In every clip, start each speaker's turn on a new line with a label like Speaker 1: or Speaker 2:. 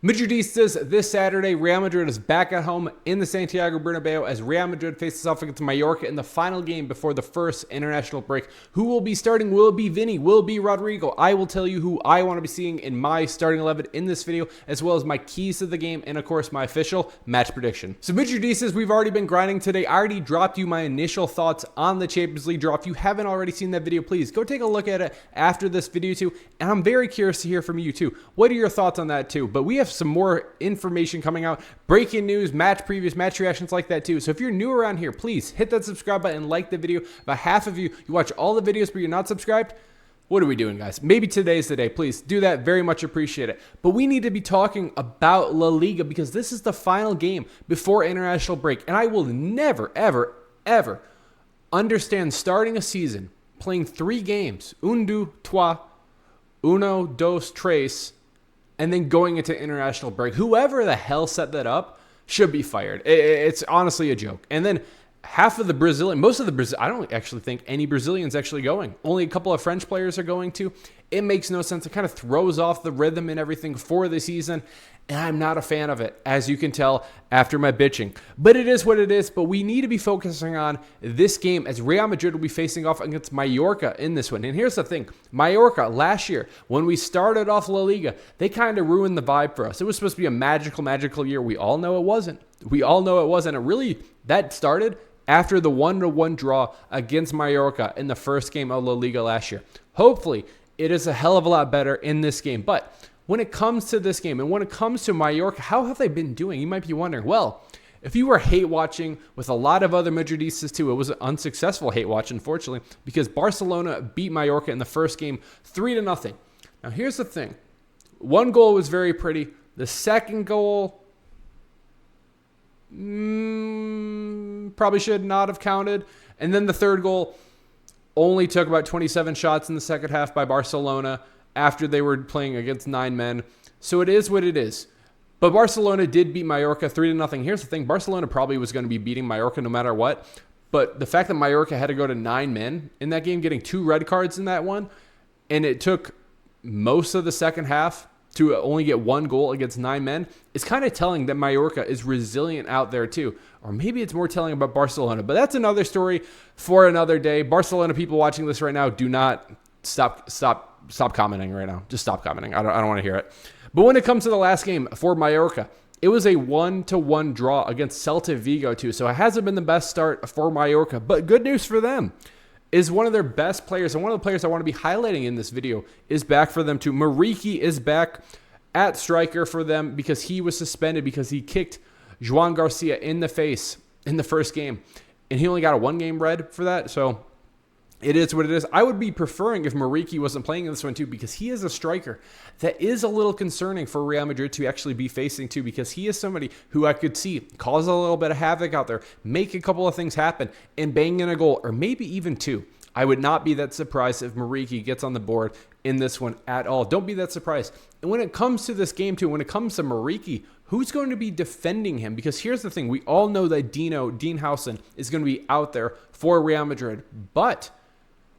Speaker 1: Madridistas, this Saturday, Real Madrid is back at home in the Santiago Bernabeu as Real Madrid faces off against Mallorca in the final game before the first international break. Who will be starting? Will it be Vini? Will it be Rodrygo? I will tell you who I want to be seeing in my starting 11 in this video, as well as my keys to the game and, of course, my official match prediction. So, Madridistas, we've already been grinding today. I already dropped you my initial thoughts on the Champions League draw. If you haven't already seen that video, please go take a look at it after this video too. And I'm very curious to hear from you too. What are your thoughts on that too? But we have some more information coming out, breaking news, match previews, match reactions like that too. So if you're new around here, please hit that subscribe button and like the video. About half of you watch all the videos but you're not subscribed. What are we doing, guys? Maybe today's the day. Please do that. Very much appreciate it. But we need to be talking about Laliga because this is the final game before international break. And I will never, ever, ever understand starting a season, playing 3 games, un, deux, trois, uno, dos, tres, and then going into international break. Whoever the hell set that up should be fired. It's honestly a joke. And then half of the most of the Brazil, I don't actually think any Brazilians actually going. Only a couple of French players are going to. It makes no sense. It kind of throws off the rhythm and everything for the season. And I'm not a fan of it, as you can tell after my bitching. But it is what it is. But we need to be focusing on this game as Real Madrid will be facing off against Mallorca in this one. And here's the thing. Mallorca, last year, when we started off La Liga, they kind of ruined the vibe for us. It was supposed to be a magical year. We all know it wasn't. And really, that started after the 1-1 draw against Mallorca in the first game of La Liga last year. Hopefully, it is a hell of a lot better in this game. But when it comes to this game and when it comes to Mallorca, how have they been doing? You might be wondering, well, if you were hate watching with a lot of other Madridistas too, it was an unsuccessful hate watch, unfortunately, because Barcelona beat Mallorca in the first game 3-0. Now, here's the thing. One goal was very pretty. The second goal probably should not have counted. And then the third goal only took about 27 shots in the second half by Barcelona after they were playing against 9 men. So it is what it is. But Barcelona did beat Mallorca 3-0. Here's the thing. Barcelona probably was going to be beating Mallorca no matter what. But the fact that Mallorca had to go to 9 men in that game, getting 2 red cards in that one, and it took most of the second half to only get 1 goal against 9 men, is kind of telling that Mallorca is resilient out there too. Or maybe it's more telling about Barcelona. But that's another story for another day. Barcelona people watching this right now, do not stop commenting right now. Just stop commenting. I don't want to hear it. But when it comes to the last game for Mallorca, it was a 1-1 draw against Celta Vigo too. So it hasn't been the best start for Mallorca. But good news for them is one of their best players, and one of the players I want to be highlighting in this video is back for them too. Muriqi is back at striker for them because he was suspended because he kicked Joan Garcia in the face in the first game. And he only got a 1-game red for that. So it is what it is. I would be preferring if Muriqi wasn't playing in this one too, because he is a striker that is a little concerning for Real Madrid to actually be facing too, because he is somebody who I could see cause a little bit of havoc out there, make a couple of things happen, and bang in a goal, or maybe even 2. I would not be that surprised if Muriqi gets on the board in this one at all. Don't be that surprised. And when it comes to this game too, when it comes to Muriqi, who's going to be defending him? Because here's the thing. We all know that Dean Howson is going to be out there for Real Madrid. But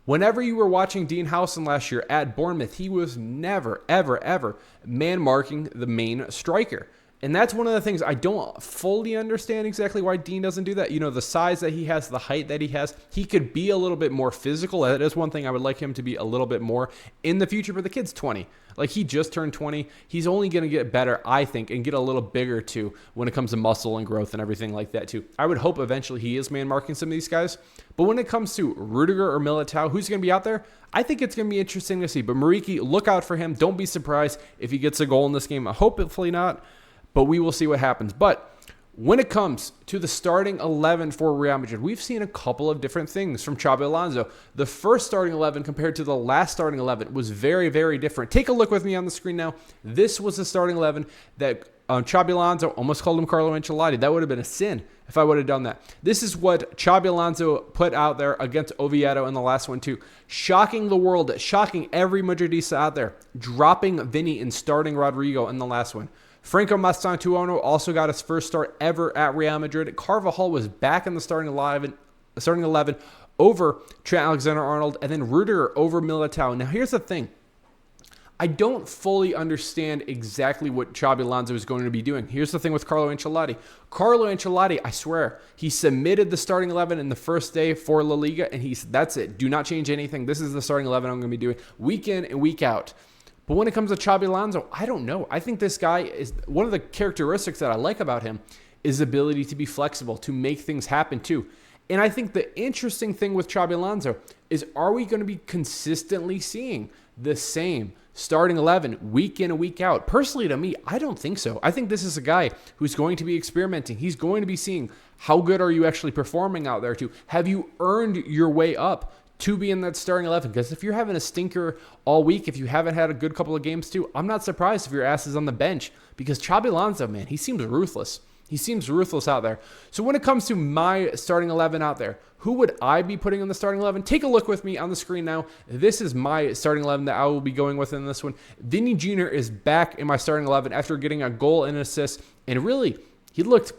Speaker 1: whenever you were watching Dean Howson last year at Bournemouth, he was never, ever, ever man-marking the main striker. And that's one of the things I don't fully understand exactly why Dean doesn't do that. You know, the size that he has, the height that he has, he could be a little bit more physical. That is one thing I would like him to be a little bit more in the future. But the kid's 20. Like, he just turned 20. He's only going to get better, I think, and get a little bigger too when it comes to muscle and growth and everything like that too. I would hope eventually he is man-marking some of these guys. But when it comes to Rudiger or Militao, who's going to be out there? I think it's going to be interesting to see. But Muriqi, look out for him. Don't be surprised if he gets a goal in this game. Hopefully not. But we will see what happens. But when it comes to the starting 11 for Real Madrid, we've seen a couple of different things from Xabi Alonso. The first starting 11 compared to the last starting 11 was very, very different. Take a look with me on the screen now. This was the starting 11 that Xabi Alonso almost called him Carlo Ancelotti. That would have been a sin if I would have done that. This is what Xabi Alonso put out there against Oviedo in the last one too. Shocking the world, shocking every Madridista out there. Dropping Vini and starting Rodrygo in the last one. Franco Mastantuono also got his first start ever at Real Madrid. Carvajal was back in the starting 11 over Trent Alexander-Arnold, and then Rudiger over Militao. Now, here's the thing. I don't fully understand exactly what Xabi Alonso is going to be doing. Here's the thing with Carlo Ancelotti. Carlo Ancelotti, I swear, he submitted the starting 11 in the first day for La Liga, and that's it. Do not change anything. This is the starting 11 I'm going to be doing week in and week out. But when it comes to Xabi Alonso, I don't know. I think this guy is one of the characteristics that I like about him is the ability to be flexible, to make things happen too. And I think the interesting thing with Xabi Alonso is, are we going to be consistently seeing the same starting 11 week in and week out? Personally, to me, I don't think so. I think this is a guy who's going to be experimenting. He's going to be seeing how good are you actually performing out there too. Have you earned your way up to be in that starting 11? Because if you're having a stinker all week, if you haven't had a good couple of games too, I'm not surprised if your ass is on the bench, because Xabi Alonso, man, he seems ruthless. He seems ruthless out there. So when it comes to my starting 11 out there, who would I be putting in the starting 11? Take a look with me on the screen now. This is my starting 11 that I will be going with in this one. Vini Jr. is back in my starting 11 after getting a goal and an assist. And really, he looked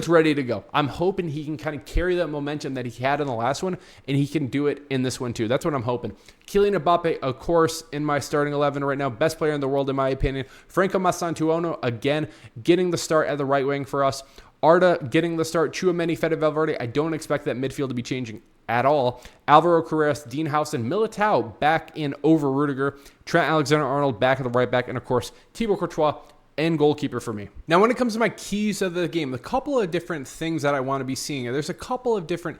Speaker 1: ready to go. I'm hoping he can kind of carry that momentum that he had in the last one, and he can do it in this one too. That's what I'm hoping. Kylian Mbappe, of course, in my starting 11 right now. Best player in the world, in my opinion. Franco Masantuono, again, getting the start at the right wing for us. Arda getting the start. Tchouaméni, Fede Valverde. I don't expect that midfield to be changing at all. Alvaro Carreras, Dean Howson, Militao back in over Rudiger. Trent Alexander-Arnold back at the right back. And, of course, Thibaut Courtois and goalkeeper for me. Now, when it comes to my keys of the game, a couple of different things that I want to be seeing. There's a couple of different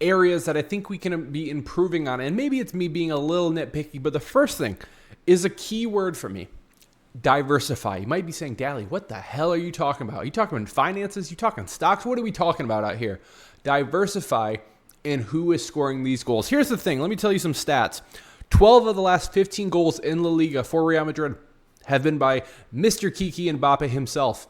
Speaker 1: areas that I think we can be improving on. And maybe it's me being a little nitpicky, but the first thing is a key word for me. Diversify. You might be saying, Dally, what the hell are you talking about? Are you talking about finances? You talking stocks? What are we talking about out here? Diversify in who is scoring these goals. Here's the thing. Let me tell you some stats. 12 of the last 15 goals in La Liga for Real Madrid have been by Mr. Kiki Mbappe himself.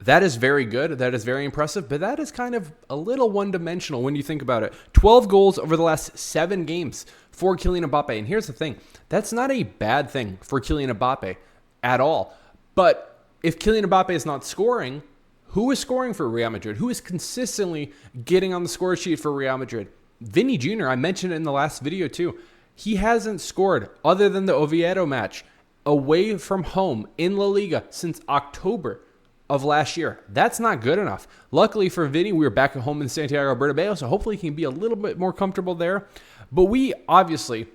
Speaker 1: That is very good. That is very impressive, but that is kind of a little one-dimensional when you think about it. 12 goals over the last 7 games for Kylian Mbappe. And here's the thing. That's not a bad thing for Kylian Mbappe at all. But if Kylian Mbappe is not scoring, who is scoring for Real Madrid? Who is consistently getting on the score sheet for Real Madrid? Vini Jr., I mentioned it in the last video too. He hasn't scored other than the Oviedo match away from home in La Liga since October of last year. That's not good enough. Luckily for Vini, we were back at home in Santiago Bernabeu, so hopefully he can be a little bit more comfortable there. But we obviously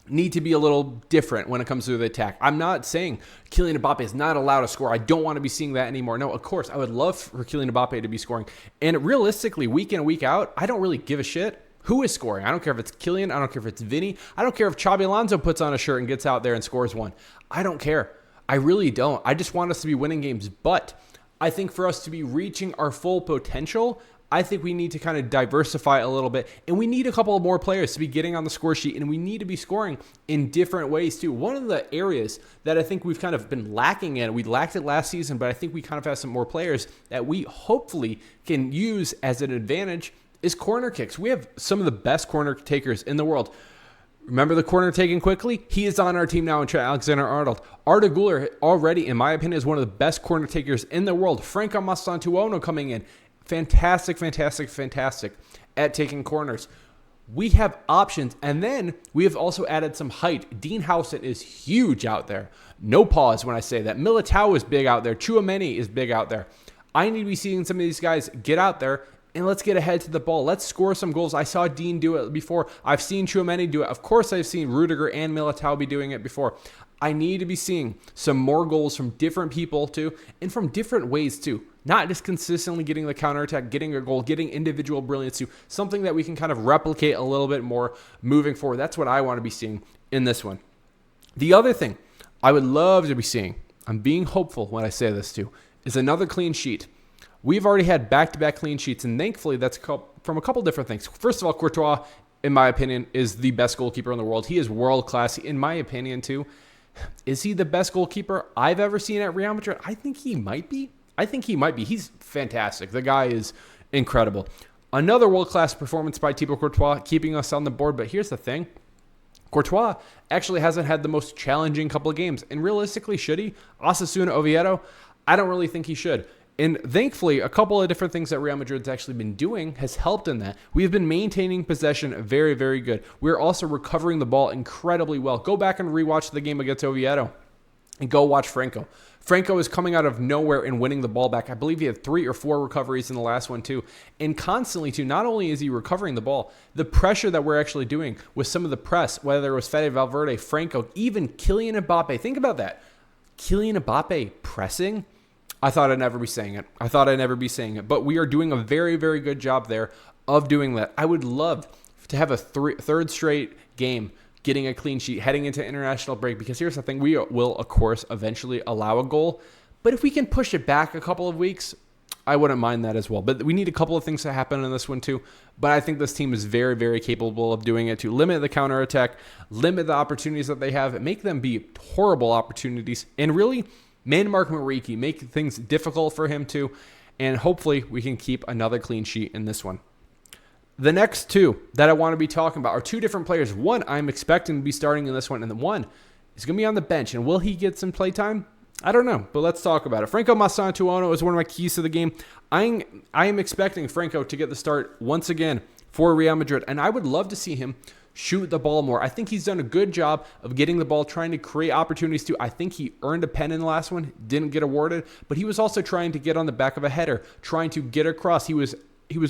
Speaker 1: need to be a little different when it comes to the attack. I'm not saying Kylian Mbappe is not allowed to score. I don't want to be seeing that anymore. No, of course, I would love for Kylian Mbappe to be scoring. And realistically, week in, week out, I don't really give a shit who is scoring. I don't care if it's Kylian. I don't care if it's Vini. I don't care if Xabi Alonso puts on a shirt and gets out there and scores one. I don't care. I really don't. I just want us to be winning games. But I think for us to be reaching our full potential, I think we need to kind of diversify a little bit. And we need a couple of more players to be getting on the score sheet. And we need to be scoring in different ways too. One of the areas that I think we've kind of been lacking in, we lacked it last season, but I think we kind of have some more players that we hopefully can use as an advantage, is corner kicks. We have some of the best corner takers in the world. Remember the corner taken quickly? He is on our team now in Trent Alexander-Arnold. Arda Güler already, in my opinion, is one of the best corner takers in the world. Franco Masantuono coming in. Fantastic at taking corners. We have options, and then we have also added some height. Dean Howson is huge out there. No pause when I say that. Militao is big out there. Tchouaméni is big out there. I need to be seeing some of these guys get out there, and let's get ahead to the ball. Let's score some goals. I saw Dean do it before. I've seen Tchouaméni do it. Of course, I've seen Rudiger and Militao be doing it before. I need to be seeing some more goals from different people too, and from different ways too. Not just consistently getting the counterattack, getting a goal, getting individual brilliance too. Something that we can kind of replicate a little bit more moving forward. That's what I want to be seeing in this one. The other thing I would love to be seeing, I'm being hopeful when I say this too, is another clean sheet. We've already had back-to-back clean sheets, and thankfully that's from a couple different things. First of all, Courtois, in my opinion, is the best goalkeeper in the world. He is world-class, in my opinion, too. Is he the best goalkeeper I've ever seen at Real Madrid? I think he might be. He's fantastic. The guy is incredible. Another world-class performance by Thibaut Courtois, keeping us on the board. But here's the thing. Courtois actually hasn't had the most challenging couple of games. And realistically, should he? Osasuna Oviedo? I don't really think he should. And thankfully, a couple of different things that Real Madrid's actually been doing has helped in that. We have been maintaining possession very, very good. We're also recovering the ball incredibly well. Go back and rewatch the game against Oviedo and go watch Franco. Franco is coming out of nowhere and winning the ball back. I believe he had 3 or 4 recoveries in the last one too. And constantly too, not only is he recovering the ball, the pressure that we're actually doing with some of the press, whether it was Fede Valverde, Franco, even Kylian Mbappe. Think about that. Kylian Mbappe pressing. I thought I'd never be saying it. But we are doing a very, very good job there of doing that. I would love to have a third straight game getting a clean sheet heading into international break, because here's the thing. We will, of course, eventually allow a goal. But if we can push it back a couple of weeks, I wouldn't mind that as well. But we need a couple of things to happen in this one too. But I think this team is very, very capable of doing it to limit the counterattack, limit the opportunities that they have, make them be horrible opportunities, and really man-mark Mariki, make things difficult for him too, and hopefully we can keep another clean sheet in this one. The next two that I want to be talking about are 2 different players. One I'm expecting to be starting in this one, and then one is going to be on the bench. And will he get some play time? I don't know, but let's talk about it. Franco Massantuono is one of my keys to the game. I am expecting Franco to get the start once again for Real Madrid, and I would love to see him shoot the ball more. I think he's done a good job of getting the ball, trying to create opportunities too. I think he earned a pen in the last one, didn't get awarded, but he was also trying to get on the back of a header, trying to get across. He was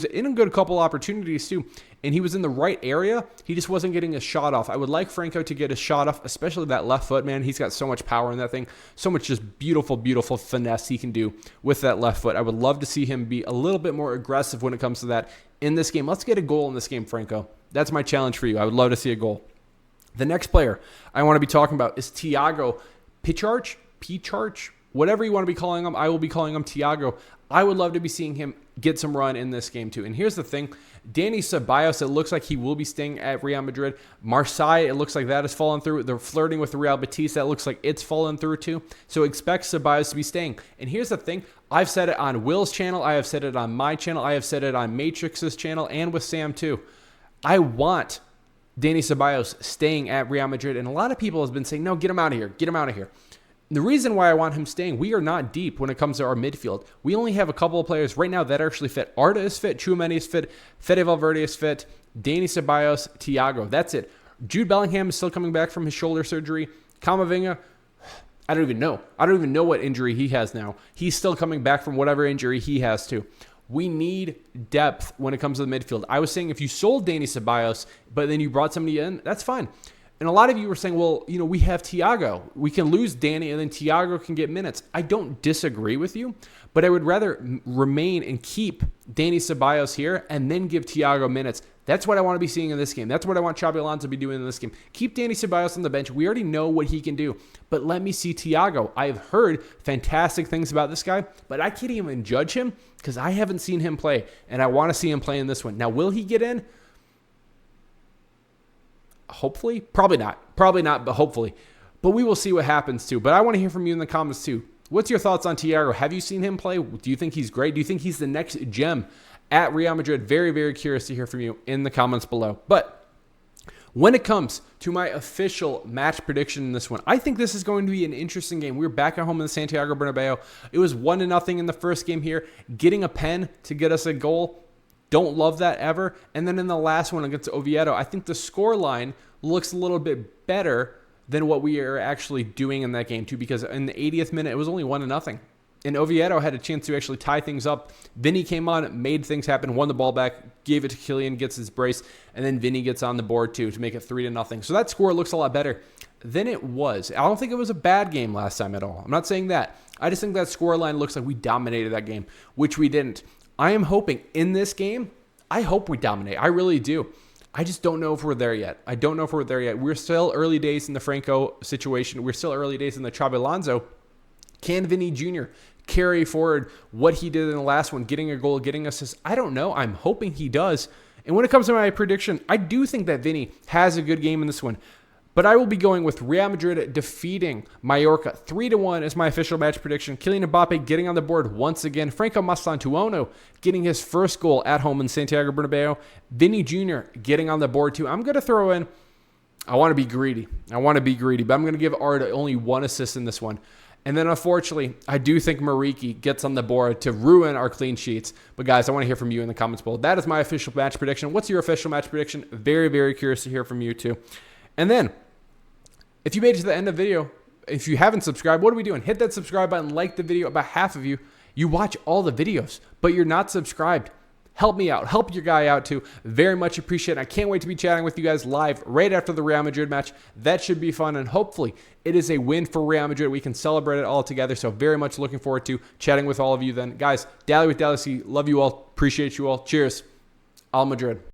Speaker 1: in a good couple opportunities too, and he was in the right area. He just wasn't getting a shot off. I would like Franco to get a shot off, especially that left foot, man. He's got so much power in that thing, so much just beautiful, beautiful finesse he can do with that left foot. I would love to see him be a little bit more aggressive when it comes to that in this game. Let's get a goal in this game, Franco. That's my challenge for you. I would love to see a goal. The next player I want to be talking about is Thiago Picharch, whatever you want to be calling him. I will be calling him Thiago. I would love to be seeing him get some run in this game too. And here's the thing. Dani Ceballos, it looks like he will be staying at Real Madrid. Marseille, it looks like that has fallen through. They're flirting with the Real Betis. That looks like it's fallen through too. So expect Ceballos to be staying. And here's the thing. I've said it on Will's channel. I have said it on my channel. I have said it on Matrix's channel and with Sam too. I want Dani Ceballos staying at Real Madrid. And a lot of people have been saying, no, get him out of here. Get him out of here. The reason why I want him staying, we are not deep when it comes to our midfield. We only have a couple of players right now that are actually fit. Arda is fit, Tchouameni is fit, Fede Valverde is fit, Dani Ceballos, Thiago. That's it. Jude Bellingham is still coming back from his shoulder surgery. Camavinga, I don't even know. I don't even know what injury he has now. He's still coming back from whatever injury he has too. We need depth when it comes to the midfield. I was saying if you sold Dani Ceballos, but then you brought somebody in, that's fine. And a lot of you were saying, well, we have Thiago. We can lose Danny and then Thiago can get minutes. I don't disagree with you, but I would rather remain and keep Dani Ceballos here and then give Thiago minutes. That's what I want to be seeing in this game. That's what I want Xabi Alonso to be doing in this game. Keep Dani Ceballos on the bench. We already know what he can do, but let me see Thiago. I have heard fantastic things about this guy, but I can't even judge him because I haven't seen him play, and I want to see him play in this one. Now, will he get in? Hopefully. Probably not, but hopefully. But we will see what happens too. But I want to hear from you in the comments too. What's your thoughts on Thiago? Have you seen him play? Do you think he's great? Do you think he's the next gem at Real Madrid? Very, very curious to hear from you in the comments below. But when it comes to my official match prediction in this one, I think this is going to be an interesting game. We're back at home in the Santiago Bernabeu. It was 1-0 in the first game here. Getting a pen to get us a goal. Don't love that ever. And then in the last one against Oviedo, I think the score line looks a little bit better than what we are actually doing in that game too, because in the 80th minute, it was only 1-0. And Oviedo had a chance to actually tie things up. Vini came on, made things happen, won the ball back, gave it to Kylian, gets his brace, and then Vini gets on the board too to make it 3-0. So that score looks a lot better than it was. I don't think it was a bad game last time at all. I'm not saying that. I just think that score line looks like we dominated that game, which we didn't. I am hoping in this game, I hope we dominate. I really do. I just don't know if we're there yet. We're still early days in the Franco situation. We're still early days in the Xabi Alonso. Can Vini Jr. carry forward what he did in the last one, getting a goal, getting assists? I don't know. I'm hoping he does. And when it comes to my prediction, I do think that Vini has a good game in this one. But I will be going with Real Madrid defeating Mallorca. 3-1 is my official match prediction. Kylian Mbappe getting on the board once again. Franco Massantuono getting his first goal at home in Santiago Bernabeu. Vini Jr. getting on the board too. I'm going to throw in, I want to be greedy, but I'm going to give Arda only one assist in this one. And then, unfortunately, I do think Mariki gets on the board to ruin our clean sheets. But, guys, I want to hear from you in the comments below. That is my official match prediction. What's your official match prediction? Very, very curious to hear from you, too. And then, if you made it to the end of the video, if you haven't subscribed, what are we doing? Hit that subscribe button, like the video. About half of you watch all the videos, but you're not subscribed. Help me out. Help your guy out too. Very much appreciate it. I can't wait to be chatting with you guys live right after the Real Madrid match. That should be fun, and hopefully it is a win for Real Madrid. We can celebrate it all together, so very much looking forward to chatting with all of you then. Guys, Dally with Dallyfc. Love you all. Appreciate you all. Cheers. Al Madrid.